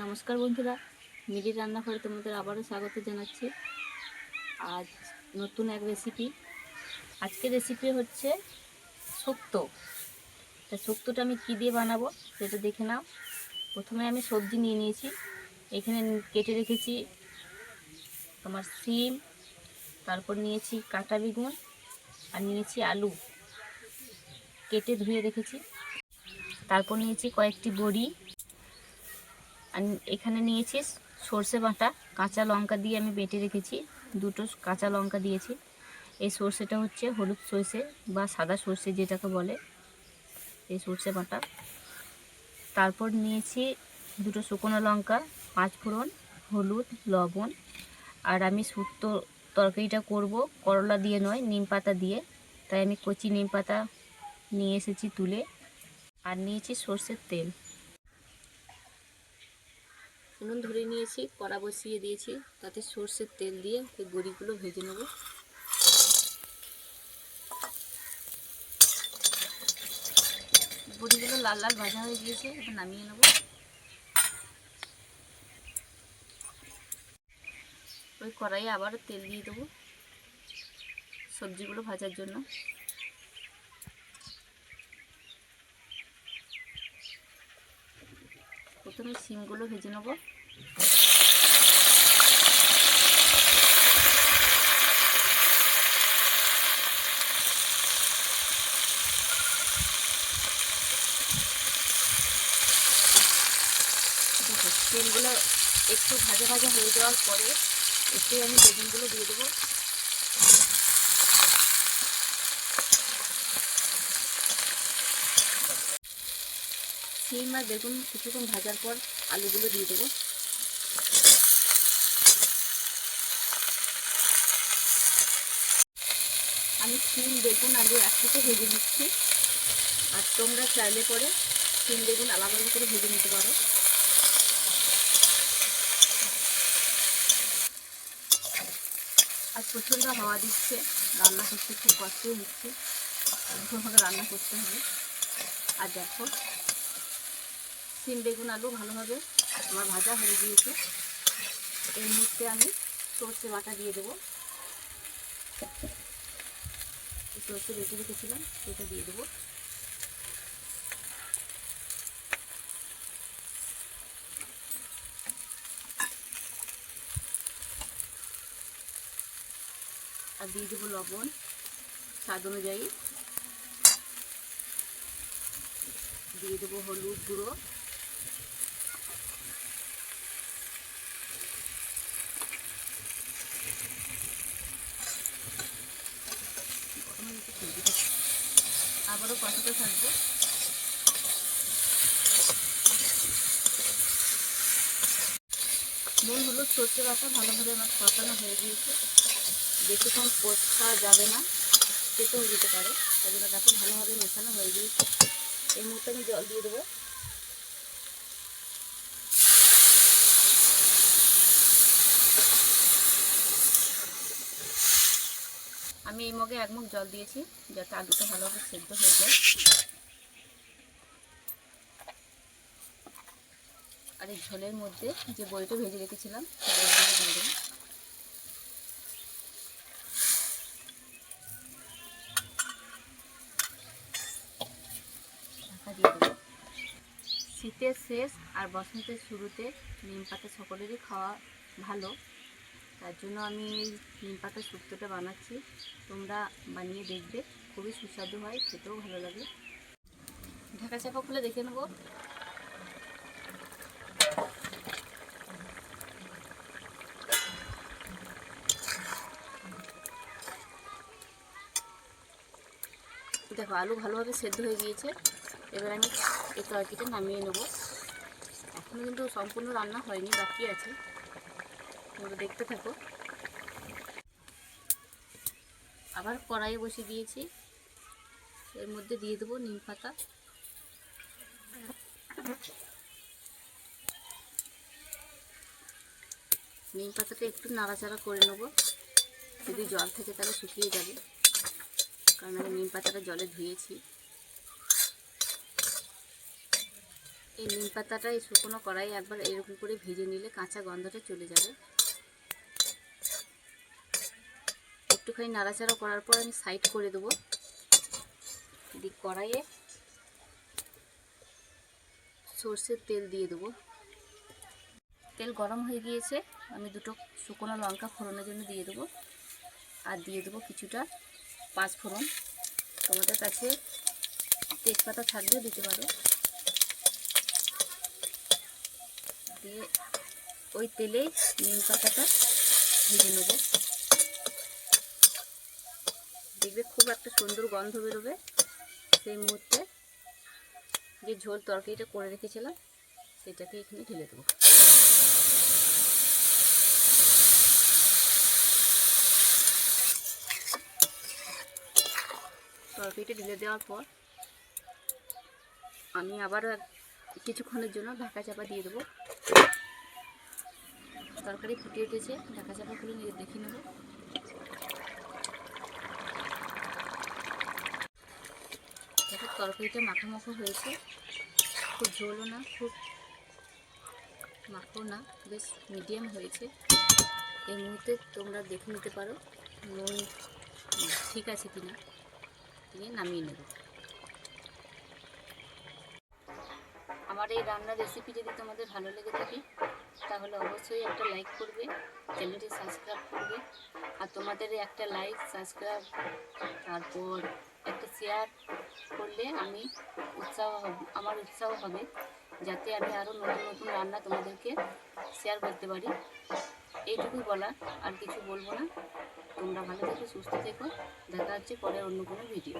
নমস্কার বন্ধুরা, মিলির রান্নাঘরে তোমাদের আবারও স্বাগত জানাচ্ছি। আজ নতুন এক রেসিপি। আজকের রেসিপি হচ্ছে শুক্তো। তা শুক্তোটা আমি কী দিয়ে বানাবো সেটা দেখে নাও। প্রথমে আমি সবজি নিয়ে নিয়েছি। এখানে কেটে রেখেছি তোমার সিম, তারপর নিয়েছি কাঁটা বেগুন, আর নিয়েছি আলু কেটে ধুয়ে রেখেছি। তারপর নিয়েছি কয়েকটি বড়ি, আর এখানে নিয়েছি সর্ষে বাটা। কাঁচা লঙ্কা দিয়ে আমি বেটে রেখেছি, দুটো কাঁচা লঙ্কা দিয়েছি। এই সর্ষেটা হচ্ছে হলুদ সর্ষে বা সাদা সর্ষে যেটাকে বলে, এই সর্ষে বাটা। তারপর নিয়েছি দুটো শুকনো লঙ্কা, 5 ফোড়ন, হলুদ, লবণ। আর আমি শুক্তো তরকারিটা করব করলা দিয়ে নয়, নিম পাতা দিয়ে, তাই আমি কচি নিম পাতা নিয়ে এসেছি তুলে। আর নিয়েছি সর্ষের তেল। উনুন ধরে নিয়েছি, কড়া বসিয়ে দিয়েছি, তাতে সর্ষের তেল দিয়ে এই বড়িগুলো ভেজে নেব। বড়িগুলো লাল লাল ভাজা হয়ে গিয়েছে, এবার নামিয়ে নেব। ওই কড়াইয়ে আবারও তেল দিয়ে দেবো সবজিগুলো ভাজার জন্য। প্রথমে শিমগুলো ভেজে নেব। দেখো তেলগুলো একটু ভাজা ভাজা হয়ে যাওয়ার পরে একটু আমি বেগুনগুলো দিয়ে দেবো। শিম আর বেগুন কিছুক্ষণ ভাজার পর আলুগুলো দিয়ে দেবো। আমি শিম বেগুন আলু একসাথে ভেজে নিচ্ছি, আর তোমরা চাইলে পরে শিম বেগুন আলাদা আলাদা করে ভেজে নিতে পারো। আর প্রচণ্ড হাওয়া দিচ্ছে, রান্না করতে খুব কষ্টই হচ্ছে, ভালোভাবে রান্না করতে হবে। আর দেখো শিম বেগুন আলু ভালোভাবে আমার ভাজা হয়ে গিয়েছে। এই মুহূর্তে আমি সর্ষে বাটা দিয়ে দেবো। সর্ষে বেটে রেখেছিলাম সেটা দিয়ে দেবো। আর দিয়ে দেবো লবণ স্বাদ অনুযায়ী, দিয়ে দেবো হলুদ গুঁড়ো, আবারও কষাতে থাকবো। নুন হলুদ সর্ষে বাটা ভালোভাবে আমার কষানো হয়ে গিয়েছে। বেশিক্ষণ কষা যাবে না, তেতো হয়ে যেতে পারে, তাই জন্য দেখো ভালোভাবে মেশানো হয়ে গিয়েছে। এই মুহূর্তে আমি জল দিয়ে দেবো। আমি এই মগে 1 মগ জল দিয়েছি যাতে আলুটা ভালোভাবে সেদ্ধ হয়ে যায়। আর এই ঝোলের মধ্যে যে বড়িটা ভেজে রেখেছিলাম সেটা দিয়ে দেবো। ঢাকা দিয়ে দেবো। শীতের শেষ আর বসন্তের শুরুতে নিম পাতা সকলেরই খাওয়া ভালো, তার জন্য আমি এই নিম পাতা শুক্তোটা বানাচ্ছি। তোমরা বানিয়ে দেখবে, খুবই সুস্বাদু হয়, খেতেও ভালো লাগে। ঢাকা চাপা খুলে দেখে নেব। দেখো আলু ভালোভাবে সেদ্ধ হয়ে গিয়েছে। এবার আমি এই তরকারিটা নামিয়ে নেব। এখনও কিন্তু সম্পূর্ণ রান্না হয়নি, বাকি আছে, তোমরা দেখতে থাকো। আবার কড়াইয়ে বসিয়ে দিয়েছি, এর মধ্যে দিয়ে দেবো নিম পাতা। নিম পাতাটা একটু নাড়াচাড়া করে নেব, যদি জল থাকে তাহলে শুকিয়ে যাবে, কারণ আমি নিম পাতাটা জলে ধুয়েছি। এই নিম পাতাটা এই শুকনো কড়াই একবার এরকম করে ভেজে নিলে কাঁচা গন্ধটা চলে যাবে। একটুখানি নাড়াচাড়া করার পর আমি সাইড করে দেবো। কড়াইয়ে সর্ষের তেল দিয়ে দেবো। তেল গরম হয়ে গিয়েছে, আমি দুটো শুকনো লঙ্কা ফোড়নের জন্য দিয়ে দেবো। আর দিয়ে দেবো কিছুটা পাঁচফোড়ন, তোমাদের কাছে তেজপাতা থাকলে দিতে পারো। দিয়ে ওই তেলেই নিম পাতাটা ভেজে নেব। দেখবে খুব একটা সুন্দর গন্ধ বেরোবে। সেই মুহূর্তে যে ঝোল তরকারিটা করে রেখেছিলাম সেটাকে এখানে ঢেলে দেবো। তরকারিটা ঢেলে দেওয়ার পর আমি আবারও কিছুক্ষণের জন্য ঢাকা চাপা দিয়ে দেবো। তরকারি ফুটে উঠেছে, ঢাকা চাপা খুলে নিয়ে দেখে নেব। দেখো তরকারিটা মাখো হয়েছে, খুব ঝোলও না খুব মাখো না, বেশ মিডিয়াম হয়েছে। এই মুহূর্তে তোমরা দেখে নিতে পারো নুন ঠিক আছে কিনা, দিয়ে নামিয়ে নেব। আমার এই রান্নার রেসিপি যদি তোমাদের ভালো লেগে থাকে তাহলে অবশ্যই একটা লাইক করবে, চ্যানেলটি সাবস্ক্রাইব করবে। আর তোমাদের একটা লাইক সাবস্ক্রাইব তারপর একটা শেয়ার করলে আমার উৎসাহ হবে, যাতে আমি আরও নতুন নতুন রান্না তোমাদেরকে শেয়ার করতে পারি। এইটুকুই বলা, আর কিছু বলবো না। তোমরা ভালো থেকো, সুস্থ থেকো। দেখা হচ্ছে পরে অন্য কোনো ভিডিও।